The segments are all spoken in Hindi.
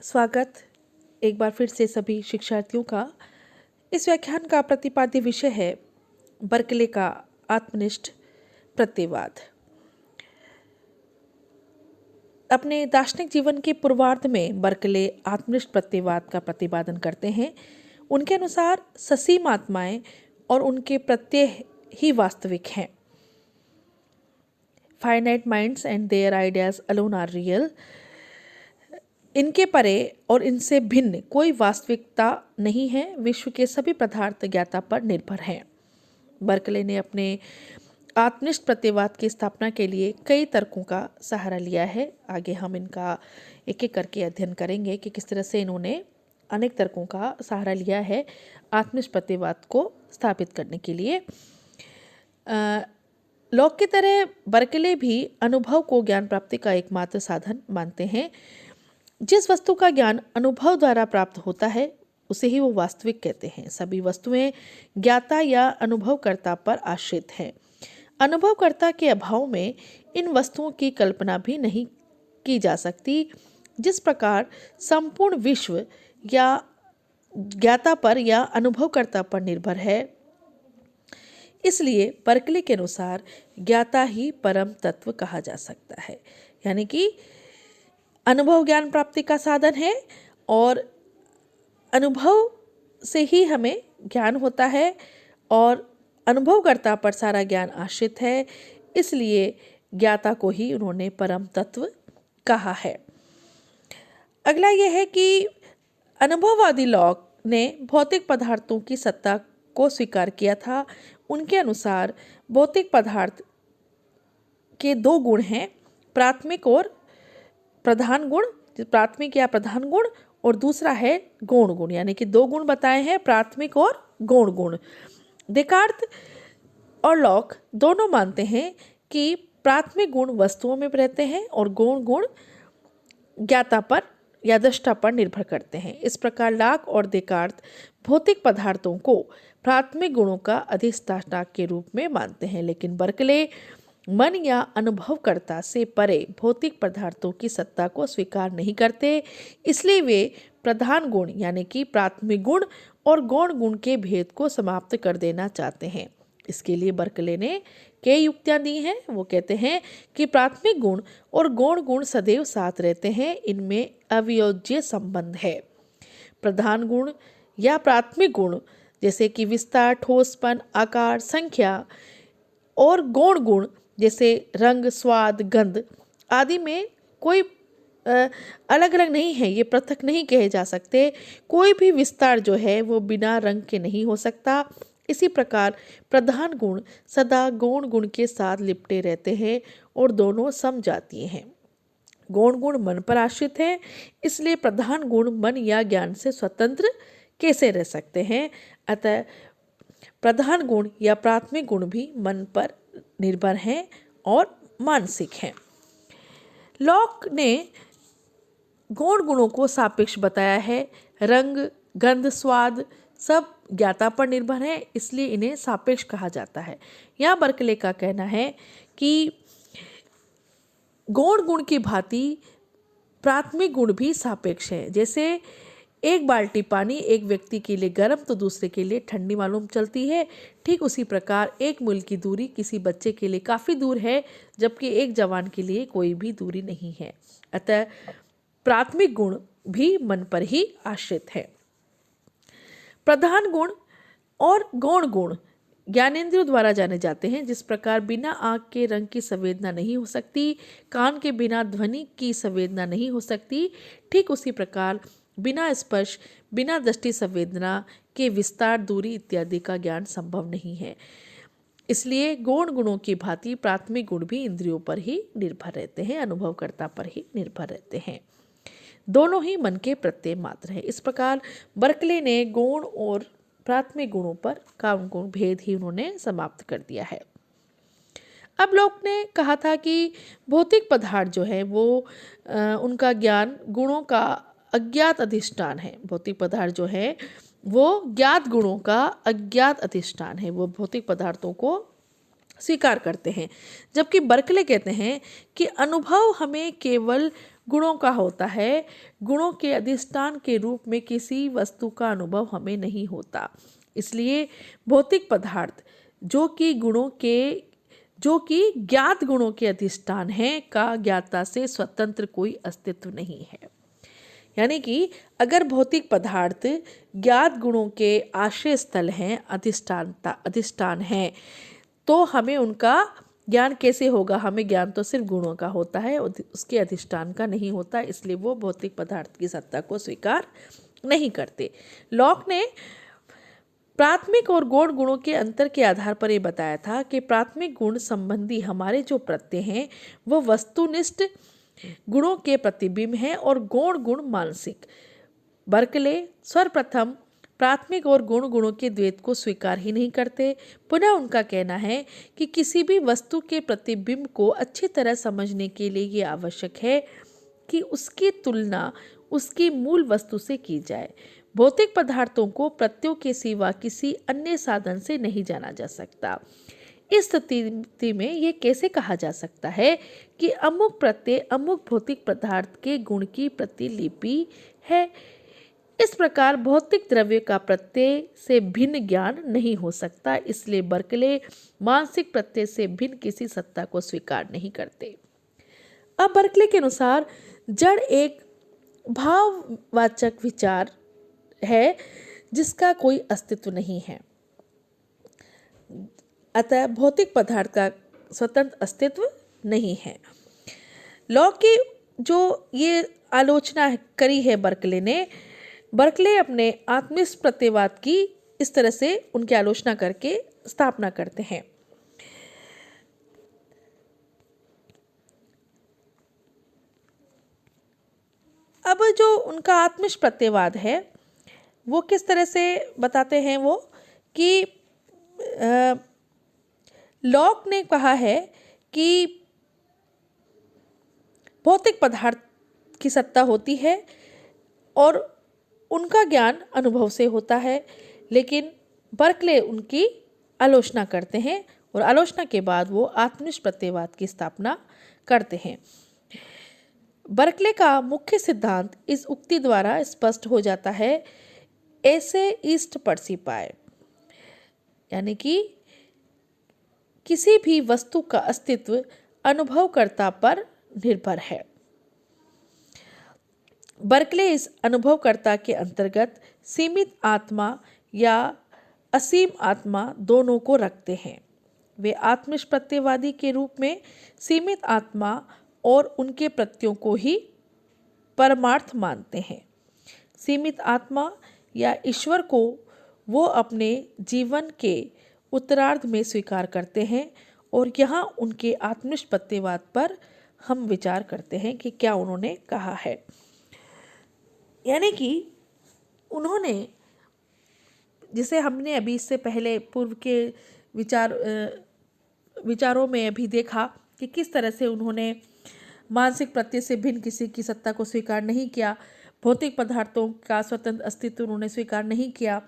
स्वागत एक बार फिर से सभी शिक्षार्थियों का। इस व्याख्यान का प्रतिपाद्य विषय है बर्कले का आत्मनिष्ठ प्रत्ययवाद। अपने दार्शनिक जीवन के पूर्वार्ध में बर्कले आत्मनिष्ठ प्रत्ययवाद का प्रतिपादन करते हैं। उनके अनुसार ससीम आत्माएं और उनके प्रत्यय ही वास्तविक हैं। Finite minds and their ideas alone are real. इनके परे और इनसे भिन्न कोई वास्तविकता नहीं है। विश्व के सभी पदार्थ ज्ञाता पर निर्भर हैं। बर्कले ने अपने आत्मनिष्ठ प्रत्ययवाद की स्थापना के लिए कई तर्कों का सहारा लिया है। आगे हम इनका एक एक करके अध्ययन करेंगे कि किस तरह से इन्होंने अनेक तर्कों का सहारा लिया है आत्मनिष्ठ प्रत्ययवाद को स्थापित करने के लिए। लॉक की तरह बर्कले भी अनुभव को ज्ञान प्राप्ति का एकमात्र साधन मानते हैं। जिस वस्तु का ज्ञान अनुभव द्वारा प्राप्त होता है उसे ही वो वास्तविक कहते हैं। सभी वस्तुएं ज्ञाता या अनुभवकर्ता पर आश्रित हैं। अनुभवकर्ता के अभाव में इन वस्तुओं की कल्पना भी नहीं की जा सकती। जिस प्रकार संपूर्ण विश्व या ज्ञाता पर या अनुभवकर्ता पर निर्भर है, इसलिए बर्कले के अनुसार ज्ञाता ही परम तत्व कहा जा सकता है। यानी कि अनुभव ज्ञान प्राप्ति का साधन है और अनुभव से ही हमें ज्ञान होता है और अनुभवकर्ता पर सारा ज्ञान आश्रित है। इसलिए ज्ञाता को ही उन्होंने परम तत्व कहा है। अगला यह है कि अनुभववादी लॉक ने भौतिक पदार्थों की सत्ता को स्वीकार किया था। उनके अनुसार भौतिक पदार्थ के दो गुण हैं, प्राथमिक और प्रधान गुण। प्राथमिक या प्रधान गुण और दूसरा है गौण गुण। यानी कि दो गुण बताए हैं, प्राथमिक और गौण गुण। देकार्त और लॉक दोनों मानते हैं कि प्राथमिक गुण वस्तुओं में रहते हैं और गौण गुण ज्ञाता पर या दृष्टा पर निर्भर करते हैं। इस प्रकार लॉक और देकार्त भौतिक पदार्थों को प्राथमिक गुणों का अधिष्ठाता के रूप में मानते हैं, लेकिन बर्कले मन या अनुभवकर्ता से परे भौतिक पदार्थों की सत्ता को स्वीकार नहीं करते। इसलिए वे प्रधान गुण यानी कि प्राथमिक गुण और गौण गुण के भेद को समाप्त कर देना चाहते हैं। इसके लिए बर्कले ने कई युक्तियां दी हैं। वो कहते हैं कि प्राथमिक गुण और गौण गुण सदैव साथ रहते हैं, इनमें अवियोज्य संबंध है। प्रधान गुण या प्राथमिक गुण जैसे कि विस्तार, ठोसपन, आकार, संख्या और गौण गुण जैसे रंग, स्वाद, गंध आदि में कोई अलग अलग नहीं है, ये पृथक नहीं कहे जा सकते। कोई भी विस्तार जो है वो बिना रंग के नहीं हो सकता। इसी प्रकार प्रधान गुण सदा गौण गुण के साथ लिपटे रहते हैं और दोनों समजातीय हैं। गौण गुण मन पर आश्रित हैं, इसलिए प्रधान गुण मन या ज्ञान से स्वतंत्र कैसे रह सकते हैं। अतः प्रधान गुण या प्राथमिक गुण भी मन पर निर्भर हैं और मानसिक हैं। लॉक ने गौण गुणों को सापेक्ष बताया है। रंग, गंध, स्वाद सब ज्ञाता पर निर्भर हैं, इसलिए इन्हें सापेक्ष कहा जाता है। यहाँ बर्कले का कहना है कि गौण गुण की भांति प्राथमिक गुण भी सापेक्ष है। जैसे एक बाल्टी पानी एक व्यक्ति के लिए गर्म तो दूसरे के लिए ठंडी मालूम चलती है, ठीक उसी प्रकार एक मील की दूरी किसी बच्चे के लिए काफ़ी दूर है, जबकि एक जवान के लिए कोई भी दूरी नहीं है। अतः प्राथमिक गुण भी मन पर ही आश्रित है। प्रधान गुण और गौण गुण ज्ञानेंद्रियों द्वारा जाने जाते हैं। जिस प्रकार बिना आँख के रंग की संवेदना नहीं हो सकती, कान के बिना ध्वनि की संवेदना नहीं हो सकती, ठीक उसी प्रकार बिना स्पर्श, बिना दृष्टि संवेदना के विस्तार, दूरी इत्यादि का ज्ञान संभव नहीं है। इसलिए गौण गुणों की भांति प्राथमिक गुण भी इंद्रियों पर ही निर्भर रहते हैं, अनुभवकर्ता पर ही निर्भर रहते हैं। दोनों ही मन के प्रत्यय मात्र है। इस प्रकार बर्कले ने गौण और प्राथमिक गुणों पर का गुण भेद ही उन्होंने समाप्त कर दिया है। अब लोग ने कहा था कि भौतिक पदार्थ जो है वो उनका ज्ञान गुणों का अज्ञात अधिष्ठान है। भौतिक पदार्थ जो है वो ज्ञात गुणों का अज्ञात अधिष्ठान है। वो भौतिक पदार्थों को स्वीकार करते हैं। जबकि बर्कले कहते हैं कि अनुभव हमें केवल गुणों का होता है, गुणों के अधिष्ठान के रूप में किसी वस्तु का अनुभव हमें नहीं होता। इसलिए भौतिक पदार्थ जो कि ज्ञात गुणों के अधिष्ठान है का ज्ञाता से स्वतंत्र कोई अस्तित्व नहीं है। यानी कि अगर भौतिक पदार्थ ज्ञात गुणों के आश्रय स्थल हैं, अधिष्ठान हैं, तो हमें उनका ज्ञान कैसे होगा? हमें ज्ञान तो सिर्फ गुणों का होता है, उसके अधिष्ठान का नहीं होता। इसलिए वो भौतिक पदार्थ की सत्ता को स्वीकार नहीं करते। लॉक ने प्राथमिक और गौण गुणों के अंतर के आधार पर यह बताया था कि प्राथमिक गुण संबंधी हमारे जो प्रत्यय हैं वो वस्तुनिष्ठ गुणों के प्रतिबिंब हैं और गौण गुण मानसिक। बर्कले सर्वप्रथम प्राथमिक और गौण गुणों के द्वैत को स्वीकार ही नहीं करते। पुनः उनका कहना है कि किसी भी वस्तु के प्रतिबिंब को अच्छी तरह समझने के लिए ये आवश्यक है कि उसकी तुलना उसकी मूल वस्तु से की जाए। भौतिक पदार्थों को प्रत्ययों के सिवा किसी अन्य साधन से नहीं जाना जा सकता। इस स्थिति में ये कैसे कहा जा सकता है कि अमुक प्रत्यय अमुक भौतिक पदार्थ के गुण की प्रतिलिपि है? इस प्रकार भौतिक द्रव्य का प्रत्यय से भिन्न ज्ञान नहीं हो सकता। इसलिए बर्कले मानसिक प्रत्यय से भिन्न किसी सत्ता को स्वीकार नहीं करते। अब बर्कले के अनुसार जड़ एक भाववाचक विचार है जिसका कोई अस्तित्व नहीं है। अतः भौतिक पदार्थ का स्वतंत्र अस्तित्व नहीं है। लॉक की जो ये आलोचना करी है बर्कले अपने आत्मिष्ट प्रत्ययवाद की इस तरह से उनकी आलोचना करके स्थापना करते हैं। अब जो उनका आत्मिष्ट प्रत्ययवाद है वो किस तरह से बताते हैं वो कि लॉक ने कहा है कि भौतिक पदार्थ की सत्ता होती है और उनका ज्ञान अनुभव से होता है, लेकिन बर्कले उनकी आलोचना करते हैं और आलोचना के बाद वो आत्मनिष्ठ प्रत्ययवाद की स्थापना करते हैं। बर्कले का मुख्य सिद्धांत इस उक्ति द्वारा स्पष्ट हो जाता है, ऐसे ईस्ट परसिपाए, यानी कि किसी भी वस्तु का अस्तित्व अनुभवकर्ता पर निर्भर है। बर्कले इस अनुभवकर्ता के अंतर्गत सीमित आत्मा या असीम आत्मा दोनों को रखते हैं। वे आत्मिष्ठ प्रत्ययवादी के रूप में सीमित आत्मा और उनके प्रत्ययों को ही परमार्थ मानते हैं। सीमित आत्मा या ईश्वर को वो अपने जीवन के उत्तरार्ध में स्वीकार करते हैं और यहाँ उनके आत्मिष्ठ प्रत्ययवाद पर हम विचार करते हैं कि क्या उन्होंने कहा है। यानी कि उन्होंने, जिसे हमने अभी इससे पहले पूर्व के विचारों में अभी देखा कि किस तरह से उन्होंने मानसिक प्रत्यय से भिन्न किसी की सत्ता को स्वीकार नहीं किया, भौतिक पदार्थों का स्वतंत्र अस्तित्व उन्होंने स्वीकार नहीं किया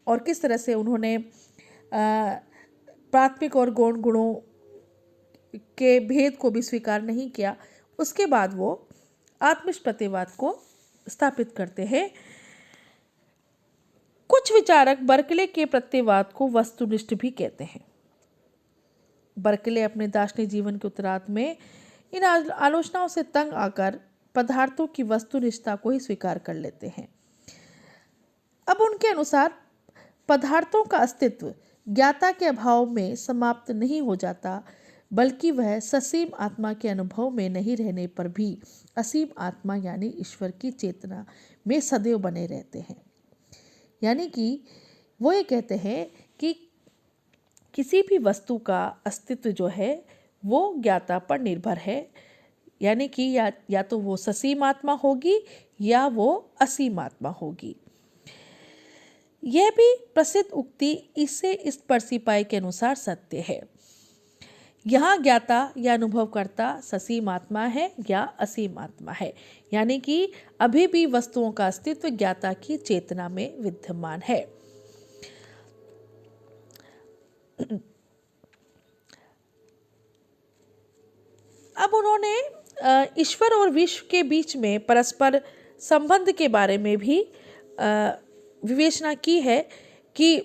और किस तरह से उन्होंने प्राथमिक और गौण गुणों के भेद को भी स्वीकार नहीं किया। उसके बाद वो आत्मिष्ठ प्रत्ययवाद को स्थापित करते हैं। कुछ विचारक बर्कले के प्रत्ययवाद को वस्तुनिष्ठ भी कहते हैं। बर्कले अपने दार्शनिक जीवन के उत्तरार्ध में इन आलोचनाओं से तंग आकर पदार्थों की वस्तुनिष्ठता को ही स्वीकार कर लेते हैं। अब उनके अनुसार पदार्थों का अस्तित्व ज्ञाता के अभाव में समाप्त नहीं हो जाता, बल्कि वह ससीम आत्मा के अनुभव में नहीं रहने पर भी असीम आत्मा यानी ईश्वर की चेतना में सदैव बने रहते हैं। यानी कि वो ये कहते हैं कि किसी भी वस्तु का अस्तित्व जो है वो ज्ञाता पर निर्भर है, यानी कि या तो वो ससीम आत्मा होगी या वो असीम आत्मा होगी। यह भी प्रसिद्ध उक्ति इससे इस परसिपाई के अनुसार सत्य है। यहाँ ज्ञाता या अनुभवकर्ता ससीम आत्मा है या असीम आत्मा है, यानी कि अभी भी वस्तुओं का अस्तित्व ज्ञाता की चेतना में विद्यमान है। अब उन्होंने ईश्वर और विश्व के बीच में परस्पर संबंध के बारे में भी विवेचना की है कि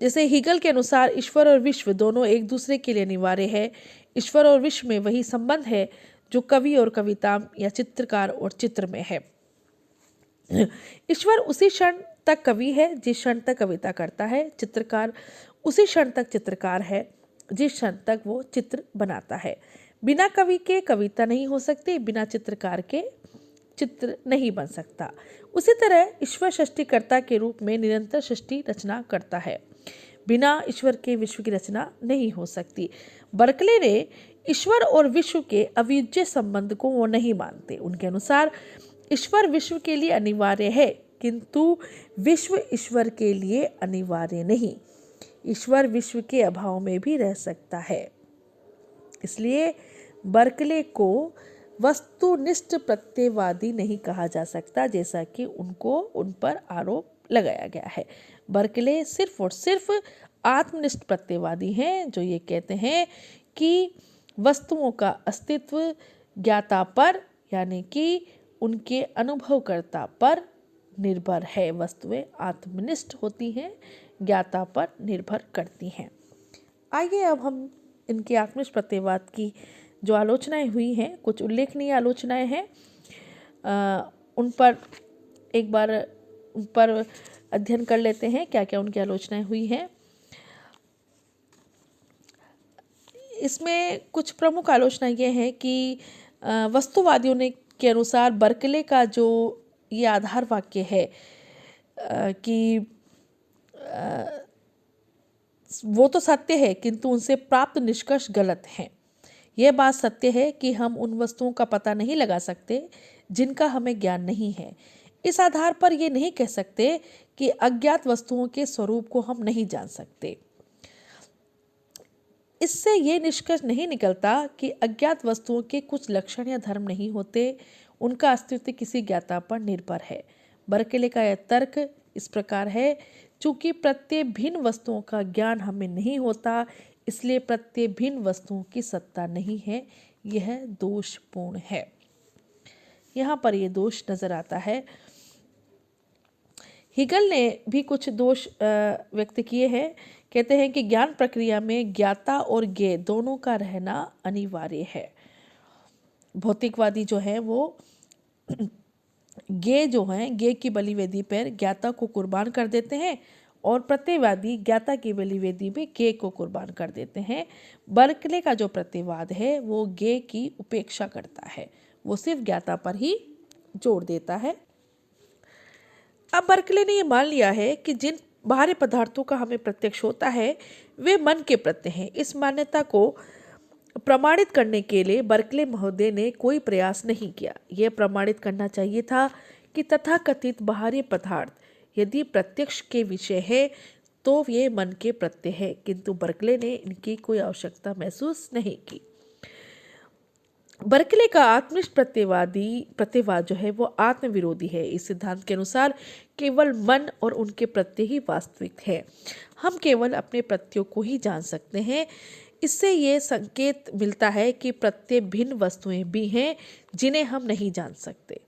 जैसे हीगल के अनुसार ईश्वर और विश्व दोनों एक दूसरे के लिए अनिवार्य है। ईश्वर और विश्व में वही संबंध है जो कवि और कविता या चित्रकार और चित्र में है। ईश्वर उसी क्षण तक कवि है जिस क्षण तक कविता करता है। चित्रकार उसी क्षण तक चित्रकार है जिस क्षण तक वो चित्र बनाता है। बिना कवि के कविता नहीं हो सकती, बिना चित्रकार के चित्र नहीं बन सकता। उसी तरह ईश्वर सृष्टिकर्ता के रूप में निरंतर सृष्टि रचना करता है। बिना ईश्वर के विश्व की रचना नहीं हो सकती। बर्कले ने ईश्वर और विश्व के अविभाज्य संबंध को वो नहीं मानते। उनके अनुसार ईश्वर विश्व के लिए अनिवार्य है, किंतु विश्व ईश्वर के लिए अनिवार्य नहीं। ईश्वर विश्व के अभाव में भी रह सकता है। इसलिए बर्कले को वस्तुनिष्ठ प्रत्ययवादी नहीं कहा जा सकता, जैसा कि उन पर आरोप लगाया गया है। बर्कले सिर्फ और सिर्फ आत्मनिष्ठ प्रत्ययवादी हैं, जो ये कहते हैं कि वस्तुओं का अस्तित्व ज्ञाता पर यानी कि उनके अनुभवकर्ता पर निर्भर है। वस्तुएं आत्मनिष्ठ होती हैं, ज्ञाता पर निर्भर करती हैं। आइए अब हम इनके आत्मनिष्ठ प्रत्ययवाद की जो आलोचनाएं हुई हैं, कुछ उल्लेखनीय आलोचनाएं हैं, उन पर अध्ययन कर लेते हैं क्या क्या उनकी आलोचनाएं हुई हैं। इसमें कुछ प्रमुख आलोचना ये है कि वस्तुवादियों ने के अनुसार बर्कले का जो ये आधार वाक्य है कि वो तो सत्य है किंतु उनसे प्राप्त निष्कर्ष गलत हैं। यह बात सत्य है कि हम उन वस्तुओं का पता नहीं लगा सकते जिनका हमें ज्ञान नहीं है। इस आधार पर यह नहीं कह सकते कि अज्ञात वस्तुओं के स्वरूप को हम नहीं जान सकते। इससे ये निष्कर्ष नहीं निकलता कि अज्ञात वस्तुओं के कुछ लक्षण या धर्म नहीं होते, उनका अस्तित्व किसी ज्ञाता पर निर्भर है। बर्कले का यह तर्क इस प्रकार है, चूंकि प्रत्येक भिन्न वस्तुओं का ज्ञान हमें नहीं होता, इसलिए प्रत्येक भिन्न वस्तुओं की सत्ता नहीं है। यह दोषपूर्ण है। यहाँ पर यह दोष नजर आता है। हीगल ने भी कुछ दोष व्यक्त किए हैं। कहते हैं कि ज्ञान प्रक्रिया में ज्ञाता और ज्ञेय दोनों का रहना अनिवार्य है। भौतिकवादी जो है वो ज्ञेय की बलिवेदी पर ज्ञाता को कुर्बान कर देते हैं और प्रत्ययवादी ज्ञाता की बलिवेदी में ज्ञेय को कुर्बान कर देते हैं। बर्कले का जो प्रत्ययवाद है वो ज्ञेय की उपेक्षा करता है, वो सिर्फ ज्ञाता पर ही जोर देता है। अब बर्कले ने ये मान लिया है कि जिन बाहरी पदार्थों का हमें प्रत्यक्ष होता है वे मन के प्रत्यय हैं। इस मान्यता को प्रमाणित करने के लिए बर्कले महोदय ने कोई प्रयास नहीं किया। यह प्रमाणित करना चाहिए था कि तथाकथित बाहरी पदार्थ यदि प्रत्यक्ष के विषय है तो ये मन के प्रत्यय है, किंतु बर्कले ने इनकी कोई आवश्यकता महसूस नहीं की। बर्कले का आत्मनिष्ठ प्रत्ययवाद जो है वो आत्मविरोधी है। इस सिद्धांत के अनुसार केवल मन और उनके प्रत्यय ही वास्तविक है। हम केवल अपने प्रत्ययों को ही जान सकते हैं। इससे ये संकेत मिलता है कि प्रत्यय भिन्न वस्तुएं भी हैं जिन्हें हम नहीं जान सकते।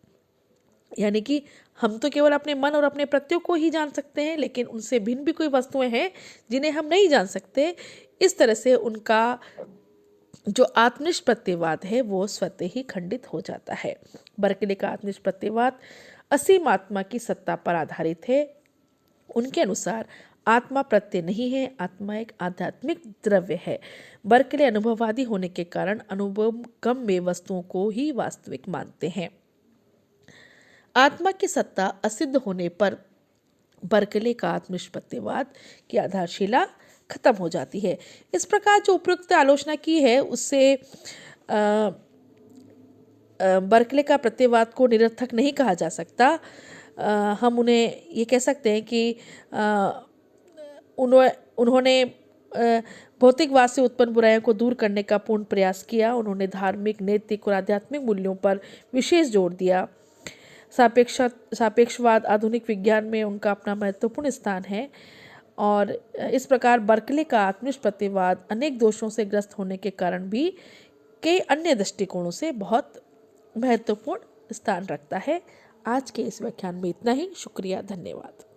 यानी कि हम तो केवल अपने मन और अपने प्रत्ययों को ही जान सकते हैं, लेकिन उनसे भिन्न भी कोई वस्तुएं हैं जिन्हें हम नहीं जान सकते। इस तरह से उनका जो आत्मनिष्ठ प्रत्ययवाद है वो स्वतः ही खंडित हो जाता है। बर्कले का आत्मनिष्ठ प्रत्ययवाद असीम आत्मा की सत्ता पर आधारित है। उनके अनुसार आत्मा प्रत्यय नहीं है, आत्मा एक आध्यात्मिक द्रव्य है। बर्कले अनुभववादी होने के कारण अनुभव गम में वस्तुओं को ही वास्तविक मानते हैं। आत्मा की सत्ता असिद्ध होने पर बर्कले का आत्मनिष्ठ प्रत्ययवाद की आधारशिला खत्म हो जाती है। इस प्रकार जो उपयुक्त आलोचना की है उससे बर्कले का प्रत्ययवाद को निरर्थक नहीं कहा जा सकता। हम उन्हें ये कह सकते हैं कि उन्होंने भौतिकवाद से उत्पन्न बुराइयों को दूर करने का पूर्ण प्रयास किया। उन्होंने धार्मिक, नैतिक और आध्यात्मिक मूल्यों पर विशेष जोर दिया। सापेक्षवाद आधुनिक विज्ञान में उनका अपना महत्वपूर्ण स्थान है और इस प्रकार बर्कले का आत्मनिष्ठ प्रत्ययवाद अनेक दोषों से ग्रस्त होने के कारण भी के अन्य दृष्टिकोणों से बहुत महत्वपूर्ण स्थान रखता है। आज के इस व्याख्यान में इतना ही। शुक्रिया, धन्यवाद।